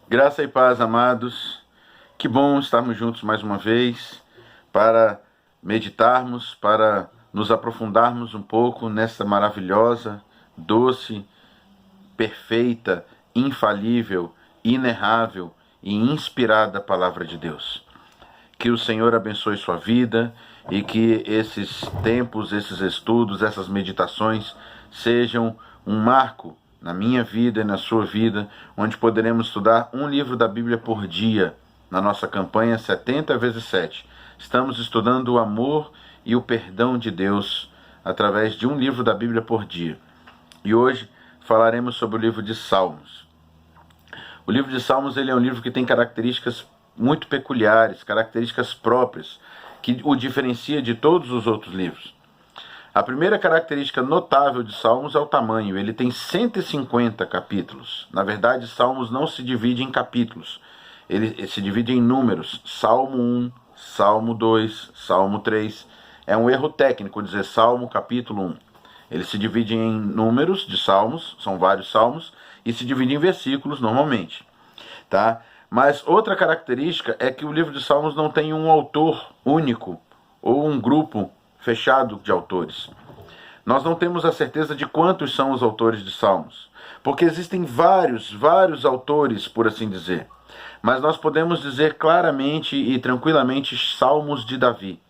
Graça e paz, amados. Que bom estarmos juntos mais uma vez para meditarmos, para nos aprofundarmos um pouco nessa maravilhosa, doce, perfeita, infalível, inerrável e inspirada palavra de Deus. Que o Senhor abençoe sua vida e que esses tempos, esses estudos, essas meditações sejam um marco na minha vida e na sua vida, onde poderemos estudar um livro da Bíblia por dia, na nossa campanha 70 vezes 7. Estamos estudando o amor e o perdão de Deus através de um livro da Bíblia por dia. E hoje falaremos sobre o livro de Salmos. O livro de Salmos ele é um livro que tem características muito peculiares, características próprias, que o diferencia de todos os outros livros. A primeira característica notável de Salmos é o tamanho. Ele tem 150 capítulos. Na verdade, Salmos não se divide em capítulos. Ele se divide em números. Salmo 1, Salmo 2, Salmo 3. É um erro técnico dizer Salmo capítulo 1. Ele se divide em números de salmos, são vários salmos, e se divide em versículos normalmente. Tá? Mas outra característica é que o livro de Salmos não tem um autor único ou um grupo fechado de autores. Nós não temos a certeza de quantos são os autores de Salmos, porque existem vários autores, por assim dizer. Mas nós podemos dizer claramente e tranquilamente Salmos de Davi,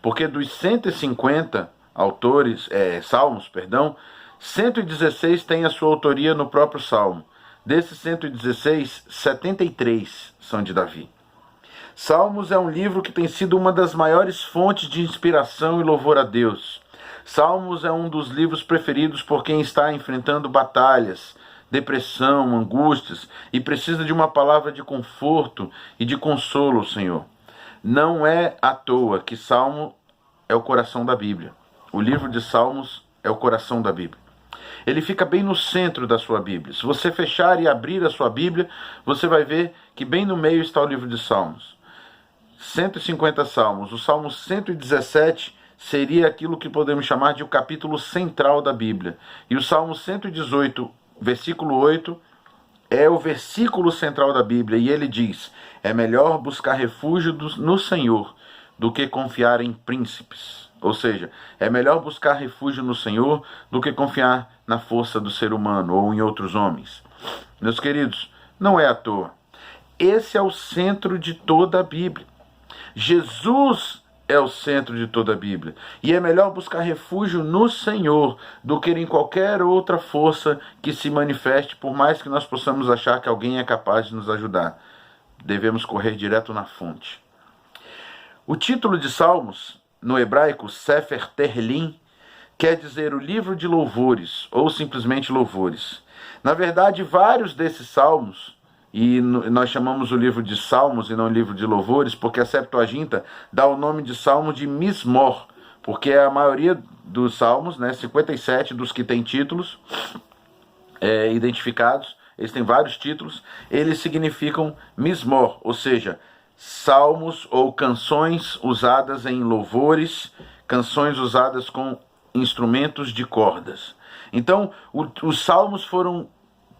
porque dos 150 salmos, 116 têm a sua autoria no próprio Salmo. Desses 116, 73 são de Davi. Salmos é um livro que tem sido uma das maiores fontes de inspiração e louvor a Deus. Salmos é um dos livros preferidos por quem está enfrentando batalhas, depressão, angústias e precisa de uma palavra de conforto e de consolo ao Senhor. Não é à toa que Salmo é o coração da Bíblia. O livro de Salmos é o coração da Bíblia. Ele fica bem no centro da sua Bíblia. Se você fechar e abrir a sua Bíblia, você vai ver que bem no meio está o livro de Salmos. 150 salmos. O Salmo 117 seria aquilo que podemos chamar de o capítulo central da Bíblia. E o Salmo 118, versículo 8, é o versículo central da Bíblia. E ele diz: é melhor buscar refúgio no Senhor do que confiar em príncipes. Ou seja, é melhor buscar refúgio no Senhor do que confiar na força do ser humano ou em outros homens. Meus queridos, não é à toa. Esse é o centro de toda a Bíblia. Jesus é o centro de toda a Bíblia. E é melhor buscar refúgio no Senhor do que em qualquer outra força que se manifeste, por mais que nós possamos achar que alguém é capaz de nos ajudar. Devemos correr direto na fonte. O título de Salmos, no hebraico, Sefer Tehillim, quer dizer o livro de louvores, ou simplesmente louvores. Na verdade, vários desses salmos, e nós chamamos o livro de Salmos e não livro de louvores, porque a Septuaginta dá o nome de Salmo de Mismor, porque a maioria dos salmos, 57 dos que têm títulos identificados, eles têm vários títulos, eles significam Mismor, ou seja, salmos ou canções usadas em louvores, canções usadas com instrumentos de cordas. Então, os salmos foram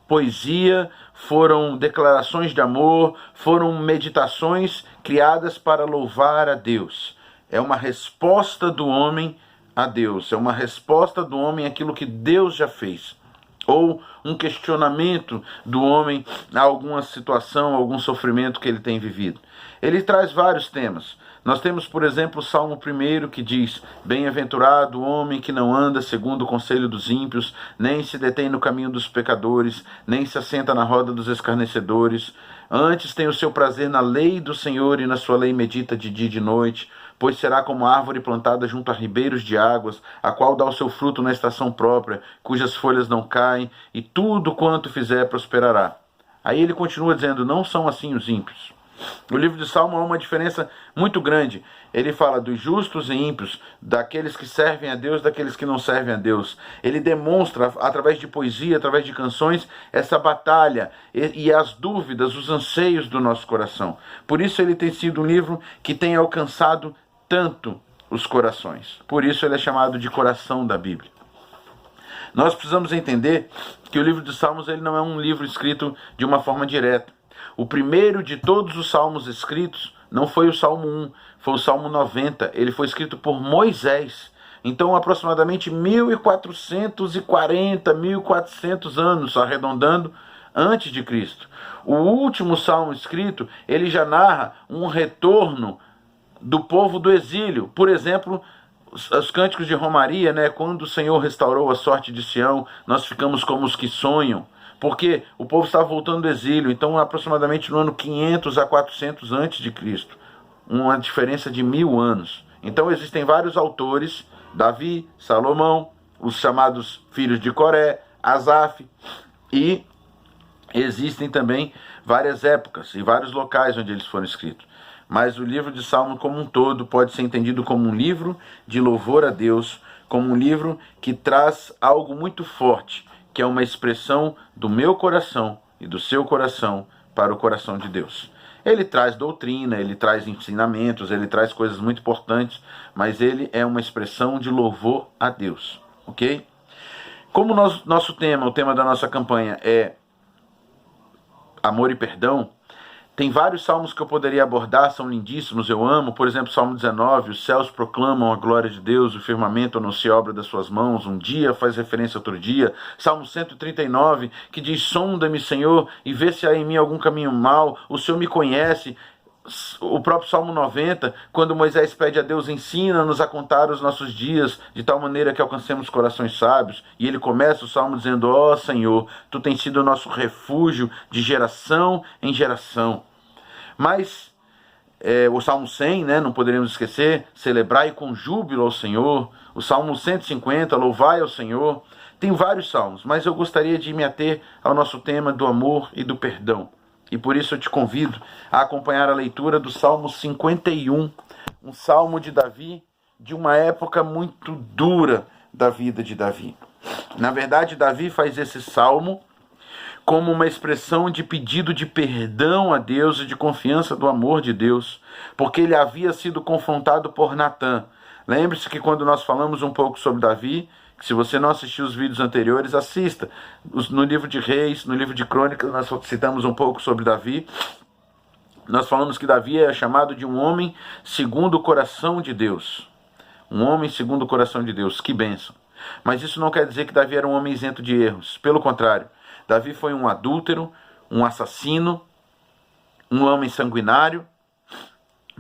poesia, foram declarações de amor, foram meditações criadas para louvar a Deus. É uma resposta do homem a Deus, é uma resposta do homem àquilo que Deus já fez. Ou um questionamento do homem a alguma situação, algum sofrimento que ele tem vivido. Ele traz vários temas. Nós temos, por exemplo, o Salmo 1 que diz: bem-aventurado o homem que não anda segundo o conselho dos ímpios, nem se detém no caminho dos pecadores, nem se assenta na roda dos escarnecedores. Antes tem o seu prazer na lei do Senhor e na sua lei medita de dia e de noite. Pois será como árvore plantada junto a ribeiros de águas, a qual dá o seu fruto na estação própria, cujas folhas não caem, e tudo quanto fizer prosperará. Aí ele continua dizendo: não são assim os ímpios. No livro de Salmo há uma diferença muito grande. Ele fala dos justos e ímpios, daqueles que servem a Deus, daqueles que não servem a Deus. Ele demonstra, através de poesia, através de canções, essa batalha e as dúvidas, os anseios do nosso coração. Por isso ele tem sido um livro que tem alcançado tanto os corações. Por isso ele é chamado de coração da Bíblia. Nós precisamos entender que o livro de Salmos ele não é um livro escrito de uma forma direta. O primeiro de todos os salmos escritos não foi o Salmo 1, foi o Salmo 90. Ele foi escrito por Moisés. Então, aproximadamente 1440, 1400 anos, arredondando, antes de Cristo. O último salmo escrito, ele já narra um retorno do povo do exílio. Por exemplo, os cânticos de romaria, né? Quando o Senhor restaurou a sorte de Sião, nós ficamos como os que sonham. Porque o povo estava voltando do exílio, então aproximadamente no ano 500 a 400 antes de Cristo. Uma diferença de 1000 anos. Então existem vários autores, Davi, Salomão, os chamados filhos de Coré, Asaf, e existem também várias épocas e vários locais onde eles foram escritos. Mas o livro de Salmos como um todo pode ser entendido como um livro de louvor a Deus, como um livro que traz algo muito forte, que é uma expressão do meu coração e do seu coração para o coração de Deus. Ele traz doutrina, ele traz ensinamentos, ele traz coisas muito importantes, mas ele é uma expressão de louvor a Deus, ok? Como nosso tema, o tema da nossa campanha é amor e perdão, tem vários salmos que eu poderia abordar, são lindíssimos, eu amo. Por exemplo, Salmo 19, os céus proclamam a glória de Deus, o firmamento anuncia a obra das suas mãos, um dia faz referência a outro dia. Salmo 139, que diz, sonda-me, Senhor, e vê se há em mim algum caminho mau, o Senhor me conhece. O próprio Salmo 90, quando Moisés pede a Deus, ensina-nos a contar os nossos dias, de tal maneira que alcancemos corações sábios. E ele começa o Salmo dizendo, ó Senhor, Tu tens sido o nosso refúgio de geração em geração. Mas o Salmo 100, né, não poderíamos esquecer, celebrai com júbilo ao Senhor. O Salmo 150, louvai ao Senhor. Tem vários salmos, mas eu gostaria de me ater ao nosso tema do amor e do perdão. E por isso eu te convido a acompanhar a leitura do Salmo 51, um salmo de Davi, de uma época muito dura da vida de Davi. Na verdade, Davi faz esse salmo como uma expressão de pedido de perdão a Deus e de confiança do amor de Deus, porque ele havia sido confrontado por Natã. Lembre-se que quando nós falamos um pouco sobre Davi, que se você não assistiu os vídeos anteriores, assista. No livro de Reis, no livro de Crônicas, nós citamos um pouco sobre Davi. Nós falamos que Davi é chamado de um homem segundo o coração de Deus. Um homem segundo o coração de Deus, que bênção. Mas isso não quer dizer que Davi era um homem isento de erros. Pelo contrário, Davi foi um adúltero, um assassino, um homem sanguinário,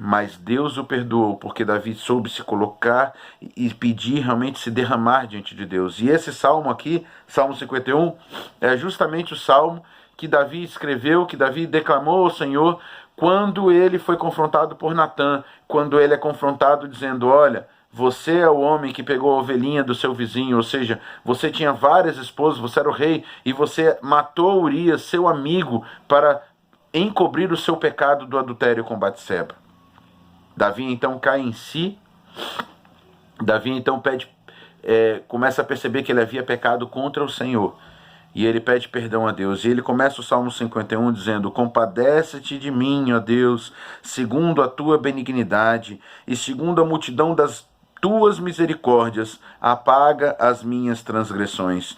mas Deus o perdoou, porque Davi soube se colocar e pedir, realmente se derramar diante de Deus. E esse salmo aqui, Salmo 51, é justamente o salmo que Davi escreveu, que Davi declamou ao Senhor, quando ele foi confrontado por Natã, quando ele é confrontado dizendo, olha, você é o homem que pegou a ovelhinha do seu vizinho, ou seja, você tinha várias esposas, você era o rei, e você matou Urias, seu amigo, para encobrir o seu pecado do adultério com Batseba. Davi então cai em si, Davi então começa a perceber que ele havia pecado contra o Senhor, e ele pede perdão a Deus, e ele começa o Salmo 51 dizendo, compadece-te de mim, ó Deus, segundo a tua benignidade, e segundo a multidão das tuas misericórdias, apaga as minhas transgressões.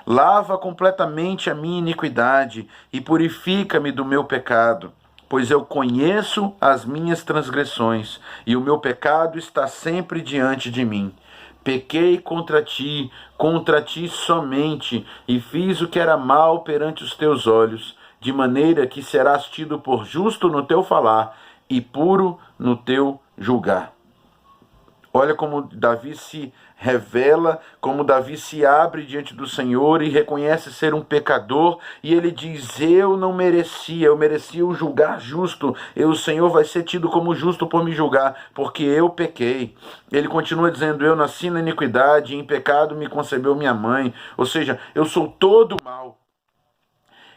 Lava completamente a minha iniquidade e purifica-me do meu pecado, pois eu conheço as minhas transgressões e o meu pecado está sempre diante de mim. Pequei contra ti somente, e fiz o que era mal perante os teus olhos, de maneira que serás tido por justo no teu falar e puro no teu julgar. Olha como Davi se revela, como Davi se abre diante do Senhor e reconhece ser um pecador, e ele diz, eu não merecia, eu merecia o julgar justo, o Senhor vai ser tido como justo por me julgar, porque eu pequei. Ele continua dizendo, eu nasci na iniquidade, e em pecado me concebeu minha mãe, ou seja, eu sou todo mal.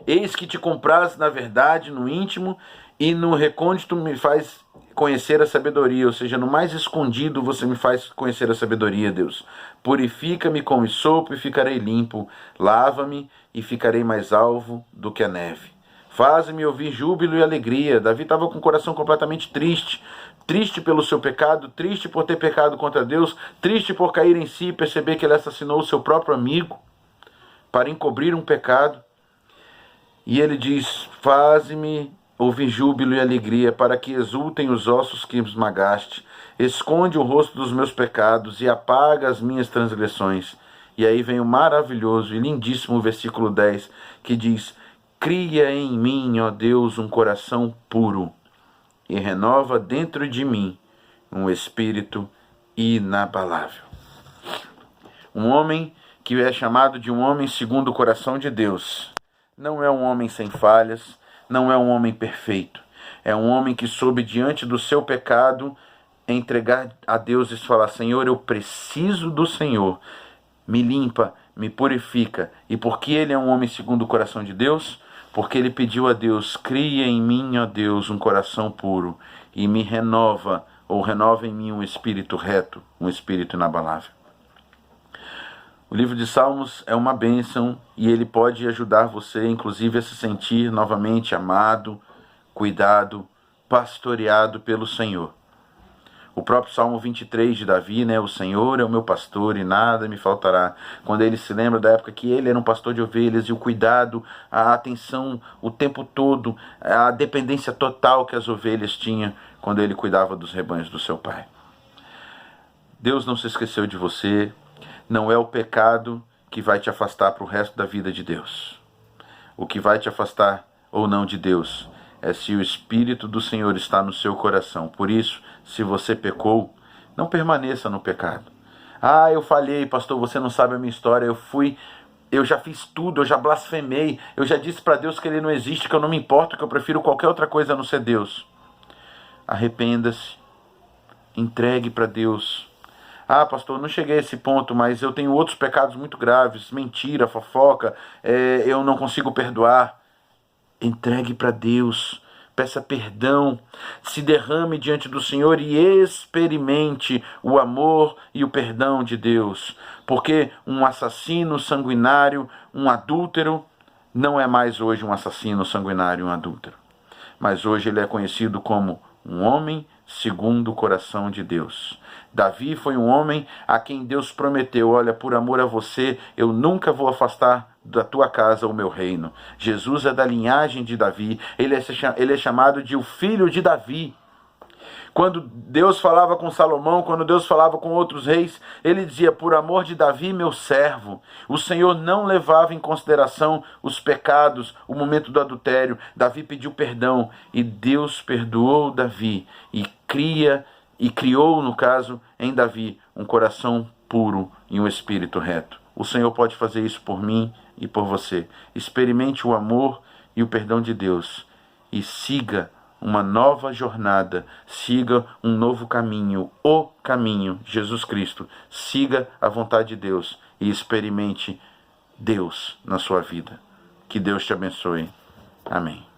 Eis que te compraz na verdade, no íntimo, e no recôndito me faz conhecer a sabedoria, ou seja, no mais escondido você me faz conhecer a sabedoria, Deus. Purifica-me com hisopo e ficarei limpo, lava-me e ficarei mais alvo do que a neve. Faz-me ouvir júbilo e alegria. Davi estava com o coração completamente triste, triste pelo seu pecado, triste por ter pecado contra Deus, triste por cair em si e perceber que ele assassinou o seu próprio amigo para encobrir um pecado. E ele diz: faze-me ouvir júbilo e alegria, para que exultem os ossos que esmagaste. Esconde o rosto dos meus pecados e apaga as minhas transgressões. E aí vem o maravilhoso e lindíssimo versículo 10, que diz: cria em mim, ó Deus, um coração puro, e renova dentro de mim um espírito inabalável. Um homem que é chamado de um homem segundo o coração de Deus não é um homem sem falhas, não é um homem perfeito. É um homem que soube, diante do seu pecado, entregar a Deus e falar: Senhor, eu preciso do Senhor. Me limpa, me purifica. E por que ele é um homem segundo o coração de Deus? Porque ele pediu a Deus: cria em mim, ó Deus, um coração puro, e me renova, ou renova em mim um espírito reto, um espírito inabalável. O livro de Salmos é uma bênção e ele pode ajudar você, inclusive, a se sentir novamente amado, cuidado, pastoreado pelo Senhor. O próprio Salmo 23 de Davi, o Senhor é o meu pastor e nada me faltará. Quando ele se lembra da época que ele era um pastor de ovelhas e o cuidado, a atenção o tempo todo, a dependência total que as ovelhas tinham quando ele cuidava dos rebanhos do seu pai. Deus não se esqueceu de você. Não é o pecado que vai te afastar para o resto da vida de Deus. O que vai te afastar ou não de Deus é se o Espírito do Senhor está no seu coração. Por isso, se você pecou, não permaneça no pecado. Eu falhei, pastor, você não sabe a minha história. Eu já fiz tudo, eu já blasfemei. Eu já disse para Deus que Ele não existe, que eu não me importo, que eu prefiro qualquer outra coisa a não ser Deus. Arrependa-se. Entregue para Deus. Pastor, não cheguei a esse ponto, mas eu tenho outros pecados muito graves, mentira, fofoca, eu não consigo perdoar. Entregue para Deus, peça perdão, se derrame diante do Senhor e experimente o amor e o perdão de Deus. Porque um assassino sanguinário, um adúltero, não é mais hoje um assassino sanguinário, um adúltero. Mas hoje ele é conhecido como um homem segundo o coração de Deus. Davi foi um homem a quem Deus prometeu: olha, por amor a você, eu nunca vou afastar da tua casa o meu reino. Jesus é da linhagem de Davi, ele é chamado de o filho de Davi. Quando Deus falava com Salomão, quando Deus falava com outros reis, ele dizia: por amor de Davi, meu servo. O Senhor não levava em consideração os pecados, o momento do adultério. Davi pediu perdão e Deus perdoou Davi e criou, no caso, em Davi, um coração puro e um espírito reto. O Senhor pode fazer isso por mim e por você. Experimente o amor e o perdão de Deus e siga uma nova jornada, siga um novo caminho, o caminho, Jesus Cristo. Siga a vontade de Deus e experimente Deus na sua vida. Que Deus te abençoe. Amém.